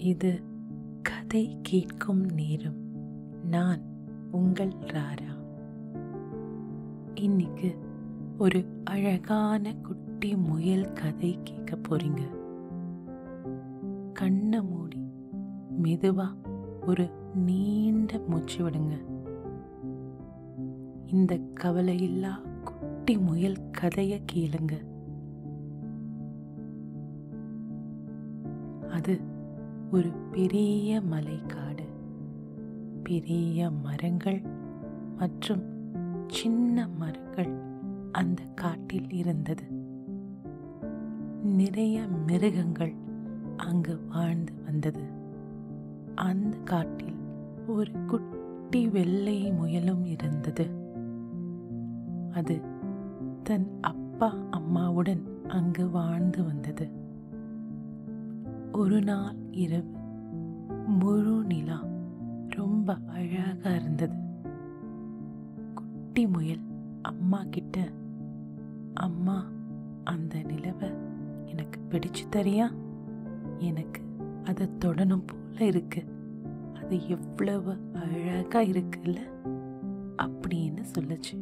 இது கதை கேட்கும் நேரம். நான் உங்கள் ராரா. இன்னைக்கு ஒரு அழகான குட்டி முயல் கதை கேட்க போறீங்க. கண்ணை மூடி மெதுவா ஒரு நீண்ட மூச்சு விடுங்க. இந்த கவலையில்லா குட்டி முயல் கதைய கேளுங்க. அது ஒரு பெரிய மலைக்காடு, பெரிய மரங்கள் மற்றும் சின்ன மரங்கள் அந்த காட்டில் இருந்தது. நிறைய மிருகங்கள் அங்கு வாழ்ந்து வந்தது. அந்த காட்டில் ஒரு குட்டி வெள்ளை முயலும் இருந்தது. அது தன் அப்பா அம்மாவுடன் அங்கு வாழ்ந்து வந்தது. ஒரு நாள் இரவு முழு நிலா ரொம்ப அழகா இருந்தது. குட்டி முயல் அம்மா கிட்ட, அம்மா, அந்த நிலவை எனக்கு பிடிச்சு தரியா? எனக்கு அதை தொடணும் போல இருக்கு. அது எவ்வளவு அழகா இருக்குல்ல அப்படின்னு சொல்லுச்சு.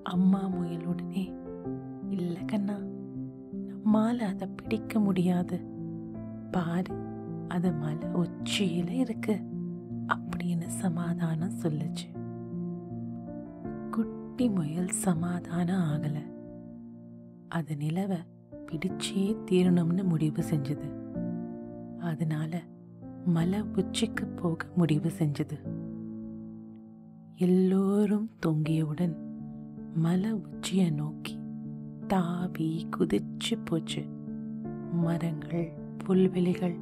அம்மா முயல் உடனே, இல்லை கண்ணா, நம்மால அதை பிடிக்க முடியாது. பாரு, அது மலை உச்சியில இருக்கு அப்படின்னு சமாதானம் சொல்லுச்சு. குட்டி முயல் சமாதானம் ஆகல. அது நிலவை பிடிச்சே தீரணும்னு முடிவு செஞ்சது. அதனால மலை உச்சிக்கு போக முடிவு செஞ்சது. எல்லோரும் தொங்கியவுடன் மலை உச்சிய நோக்கி தாவி குதிச்சு போச்சு. மரங்கள், புல்வெளிகள்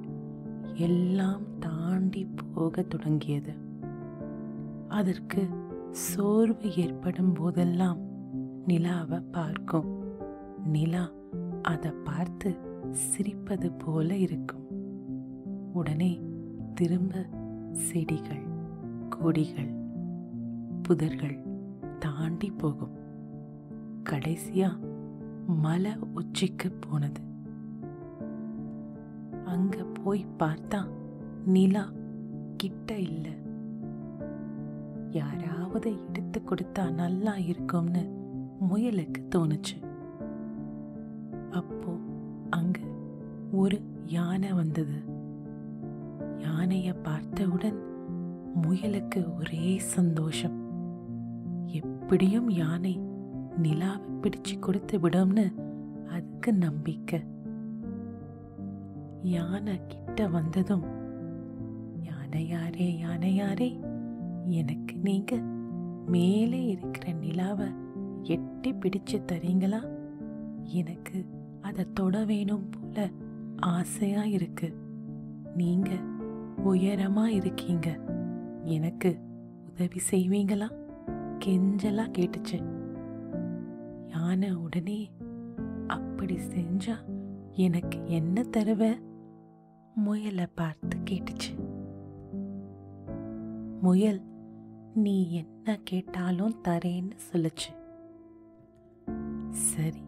எல்லாம் தாண்டி போக தொடங்கியது. அதற்கு சோர்வு ஏற்படும் போதெல்லாம் நிலாவை பார்க்கும். நிலா அதை பார்த்து சிரிப்பது போல இருக்கும். உடனே திரும்ப செடிகள், கொடிகள், புதர்கள் தாண்டி போகும். கடைசியா மலை உச்சிக்கு போனது. அங்க போய் பார்த்தா நிலா கிட்ட இல்ல. யாராவது எடுத்து கொடுத்தா நல்லா இருக்கும்னு முயலுக்கு தோணுச்சு. அப்போ அங்க ஒரு யானை வந்தது. யானைய பார்த்தவுடன் முயலுக்கு ஒரே சந்தோஷம். எப்படியும் யானை நிலாவை பிடிச்சு கொடுத்து விடும்னு அதுக்கு நம்பிக்கை. யானை கிட்ட வந்ததும், யானையாரே, யானையாரே, எனக்கு நீங்க மேலே இருக்கிற நிலாவை எட்டி பிடிச்சு தரீங்களா? எனக்கு அதை தொட வேணும் போல ஆசையா இருக்கு. நீங்க உயரமா இருக்கீங்க, எனக்கு உதவி செய்வீங்களா? கெஞ்சலா கேட்டுச்சு. யானை உடனே, அப்படி செஞ்சா எனக்கு என்ன தருவ? முயலை பார்த்து கேட்டுச்சு. முயல், நீ என்ன கேட்டாலும் தரேன்னு சொல்லுச்சு. சரி,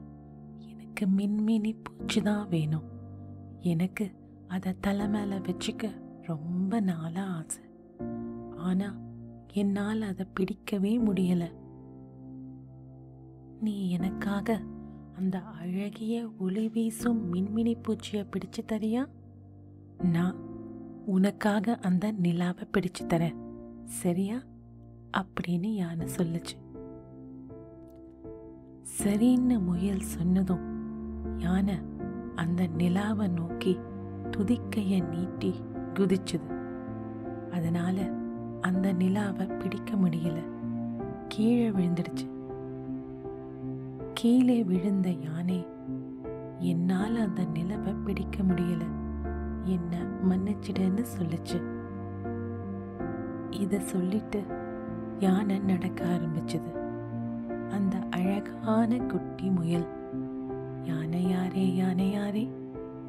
எனக்கு மின்மினி பூச்சிதான் வேணும். எனக்கு அதை தலை மேல வச்சுக்க ரொம்ப நாளா ஆசை. ஆனா என்னால் அதை பிடிக்கவே முடியல. நீ எனக்காக அந்த அழகிய ஒளி வீசும் மின்மினி பூச்சியை பிடிச்சு தரியா? நான் உனக்காக அந்த நிலாவை பிடிச்சு தரேன், சரியா? அப்படின்னு யானை சொல்லுச்சு. சரின்னு முயல் சொன்னதும் யானை அந்த நிலாவை நோக்கி துதிக்கைய நீட்டி குதிச்சுது. அதனால அந்த நிலாவை பிடிக்க முடியல, கீழே விழுந்துடுச்சு. கீழே விழுந்த யானை, என்னால அந்த நிலவை பிடிக்க முடியல, என்ன மன்னிச்சிடுன்னு சொல்லுச்சு. இத சொல்லிட்டு யானை நடக்க ஆரம்பிச்சது. அந்த அழகான குட்டி முயல், யானையாரே, யானையாரே,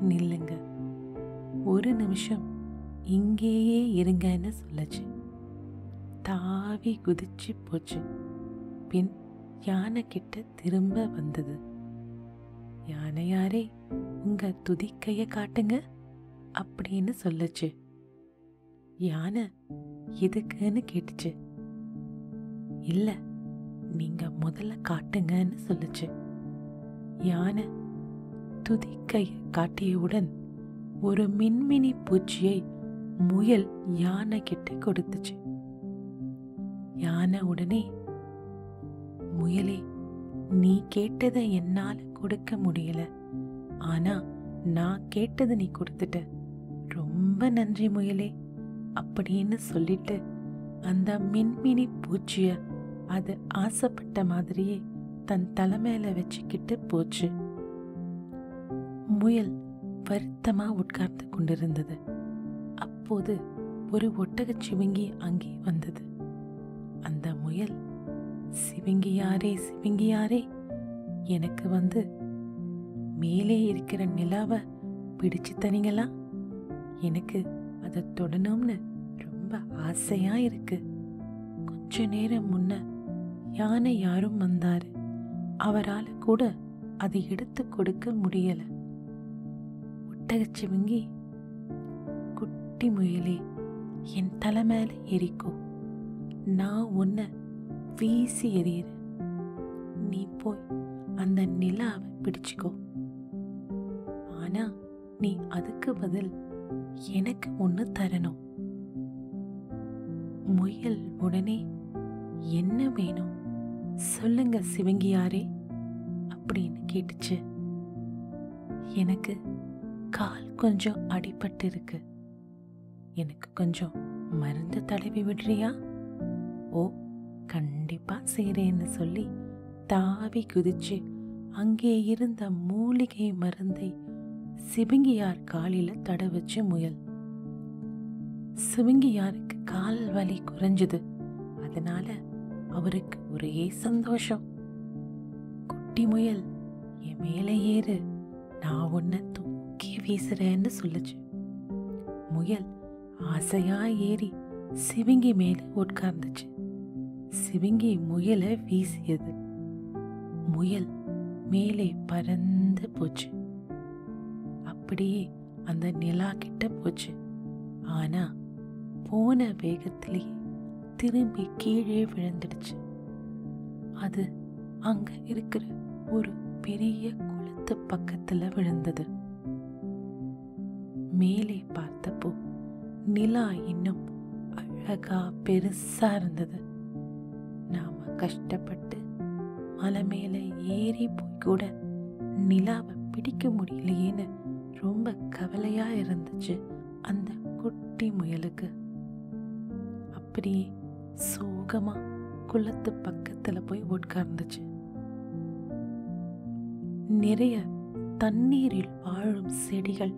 நில்லுங்க, ஒரு நிமிஷம் இங்கேயே இருங்கன்னு சொல்லுச்சு. தாவி குதிச்சு போச்சு. பின் யானை கிட்ட திரும்ப வந்தது. யானையாரே, உங்க துதிக்கைய காட்டுங்க அப்படின்னு சொல்லுச்சு. யானை எதுக்குன்னு கேட்டுச்சு. இல்ல, நீங்க முதல்ல காட்டுங்கன்னு சொல்லுச்சு. யானை துதிக்கையை காட்டியவுடன் ஒரு மின்மினி பூச்சியை முயல் யானை கிட்ட கொடுத்துச்சு. யானை உடனே, முயலே, நீ கேட்டதை என்னால கொடுக்க முடியல, ஆனா நான் கேட்டதை நீ கொடுத்துட்ட, ரொம்ப நன்றி முயலே அப்படின்னு சொல்லிட்டு அந்த மின்மினி பூச்சிய அது ஆசைப்பட்ட மாதிரியே தன் தலைமையில வச்சுக்கிட்டு போச்சு. முயல் வருத்தமா உட்கார்ந்து கொண்டிருந்தது. அப்போது ஒரு ஒட்டகச் சிவிங்கி அங்கே வந்தது. அந்த முயல், சிவிங்கியாரே சிவிங்கியாரே, எனக்கு மேலே இருக்கிற நிலாவை பிடிச்சு தரீங்களா? எனக்கு அதை தொடணும்னு ரொம்ப ஆசையா இருக்கு. கொஞ்ச நேரம் முன்ன யானை யாரும் வந்தாரு, அவரால் கூட அதை எடுத்து கொடுக்க முடியல. ஒட்டகச்சிவிங்கி, குட்டி முயலே, என் தலை மேல ஏறிக்கோ, நான் உன்னை வீசி எறிகிறேன், நீ போய் அந்த நிலாவை பிடிச்சுக்கோ, ஆனா நீ அதுக்கு பதில் எனக்கு ஒண்ணு தரணும். முயல் உடனே, என்ன வேணும் சொல்லுங்க சிவங்கியாரே அப்படின்னு கேட்டுச்சு. எனக்கு கால் கொஞ்சம் அடிபட்டு இருக்கு, எனக்கு கொஞ்சம் மருந்து தடவி விடுறியா? ஓ, கண்டிப்பா செய்றேன்னு சொல்லி தாவி குதிச்சு அங்கே இருந்த மூலிகை மருந்தை சிவங்கியார் காலில தடவச்சு முயல். சிவங்கியாருக்கு கால் வலி குறைஞ்சது. அதனால அவருக்கு ஒரே சந்தோஷம். குட்டி முயல், என் மேல ஏறு, நான் உன்னை தூக்கி வீசுறேன்னு சொல்லுச்சு. முயல் ஆசையா ஏறி சிவிங்கி மேல உட்கார்ந்துச்சு. சிவிங்கி முயலை வீசியது. முயல் மேலே பறந்து போச்சு. அப்படியே அந்த நிலா கிட்ட போச்சு. ஆனா போன வேகத்திலேயே திரும்பி கீழே விழுந்துடுச்சு. அது அங்க இருக்கிற ஒரு பெரிய குளத்து பக்கத்துல விழுந்தது. மேலே பார்த்தப்போ நிலா இன்னும் அழகா பெருசா இருந்தது. நாம கஷ்டப்பட்டு மலை மேல ஏறி போய் கூட நிலாவை பிடிக்க முடியலையேன்னு ரொம்ப கவலையா இருந்துச்சு அந்த குட்டி முயலுக்கு. அப்படியே சோகமா குளத்து பக்கத்துல போய் உட்கார்ந்துச்சு. நிறைய தண்ணீரில் வாழும் செடிகள்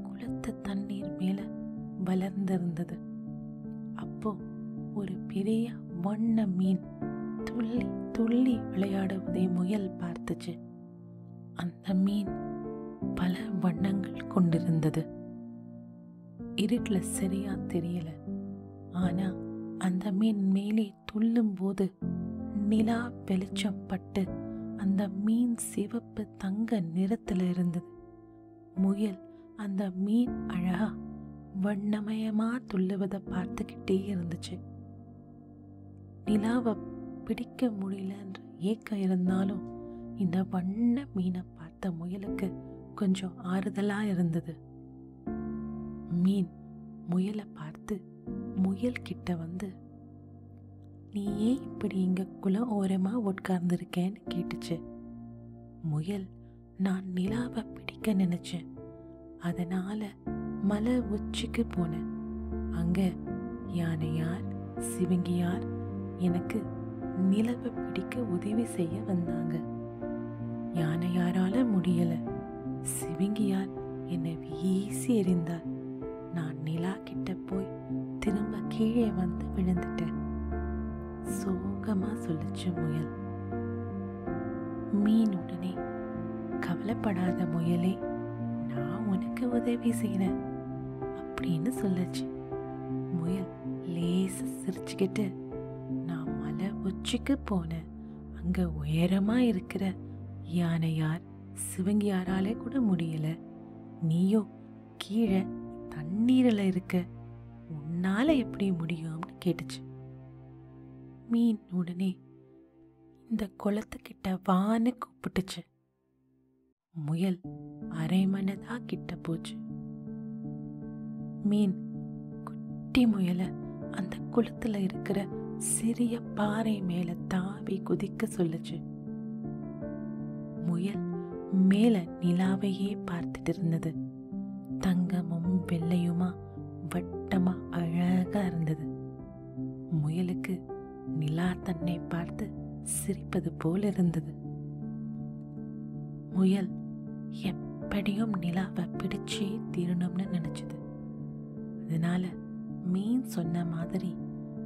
குளத்து தண்ணீர் மேல வளர்ந்திருந்தது. அப்போ ஒரு பெரிய வண்ண மீன் துள்ளி துள்ளி விளையாடுவதை முயல் பார்த்துச்சு. அந்த மீன் பல வண்ணங்கள் கொண்டிருந்தது. இருட்டுல சரியா தெரியல. ஆனா அந்த மீன் மேலே துள்ளும் போது நிலா வெளிச்சம் பட்டு அந்த மீன் சிவப்பு தங்க நிறத்துல இருந்தது. முயல் அந்த மீன் அழகா வண்ணமயமா துள்ளுவதை பார்த்துக்கிட்டே இருந்துச்சு. நிலாவை பிடிக்க முடியலன்ற ஏக்கம் இருந்தாலும் இந்த வண்ண மீனை பார்த்த முயலுக்கு கொஞ்சம் ஆறுதலா இருந்தது. மீன் முயலை பார்த்து முயல் கிட்ட வந்து, நீ ஏன் இப்படி இங்க குளம் ஓரமா உட்கார்ந்துருக்கேன்னு கேட்டுச்சு. முயல், நான் நிலாவை பிடிக்க நினைச்சேன், அதனால மலை உச்சிக்கு போனேன். அங்க யானையார் சிவங்கியார் எனக்கு நிலவை பிடிக்க உதவி செய்ய வந்தாங்க. யானையாரால முடியல, சிவங்கியார் என்னை வீசி எறிந்தார். நான் நிலா கிட்ட போய் திரும்ப கீழே வந்து விழுந்துட்டேன், சோகமா சொல்லுச்சு முயல். மீன் உடனே, கவலைப்படாத முயலே, நான் உனக்கு உதவி செய்யறேன் அப்படின்னு சொல்லுச்சு. முயல் லேச சிரிச்சுக்கிட்டு, நான் மலை உச்சிக்கு போனேன், அங்க உயரமா இருக்கிற யானையார் சிவங்கியாராலே கூட முடியல, நீயோ கீழே தண்ணீரில் இருக்க உன்னால எப்படி முடியும்னு கேட்டுச்சு. மீன் உடனே இந்த குளத்துக்கிட்ட வான்னு கூப்பிட்டுச்சு. முயல் அரைமனதா கிட்ட போச்சு. மீன் குட்டி முயலை அந்த குளத்துல இருக்கிற சிறிய பாறை மேல தாவி குதிக்க சொல்லுச்சு. முயல் மேல நிலாவையே பார்த்துட்டு இருந்தது. தங்கமும் வெள்ளையுமா வட்டமா அழகா இருந்தது. முயலுக்கு நிலா தன்னை பார்த்து சிரிப்பது போல இருந்தது. முயல் எப்படியும் நிலாவை பிடிச்சே தீரணும்னு நினைச்சது. அதனால மீன் சொன்ன மாதிரி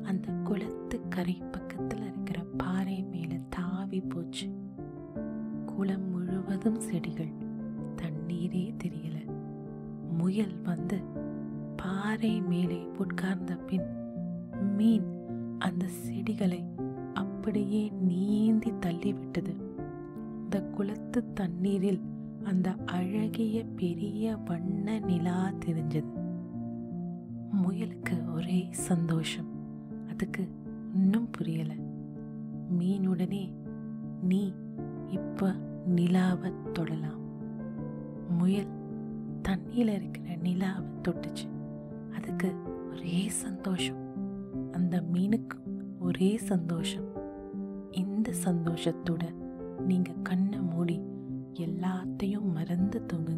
அந்த குளத்து கரை பக்கத்துல இருக்கிற பாறை மேல தாவி போச்சு. குளம் முழுவதும் செடிகள், தண்ணீரே தெரியல. முயல் வந்து பாறை மேலே உட்கார்ந்த பின் மீன் அந்த செடிகளை அப்படியே நீந்தி தள்ளிவிட்டது. அந்த குளத்து தண்ணீரில் அந்த அழகிய பெரிய வண்ண நிலா தெரிஞ்சது. முயலுக்கு ஒரே சந்தோஷம். அதுக்கு இன்னும் புரியல. மீனுடனே நீ இப்ப நிலாவை தொடலாம். முயல் தண்ணியில இருக்கிற நிலாவை தொட்டுச்சு. அதுக்கு ஒரே சந்தோஷம். அந்த மீனுக்கும் ஒரே சந்தோஷம். இந்த சந்தோஷத்தோட நீங்க கண்ணை மூடி எல்லாத்தையும் மறந்து தூங்குங்க.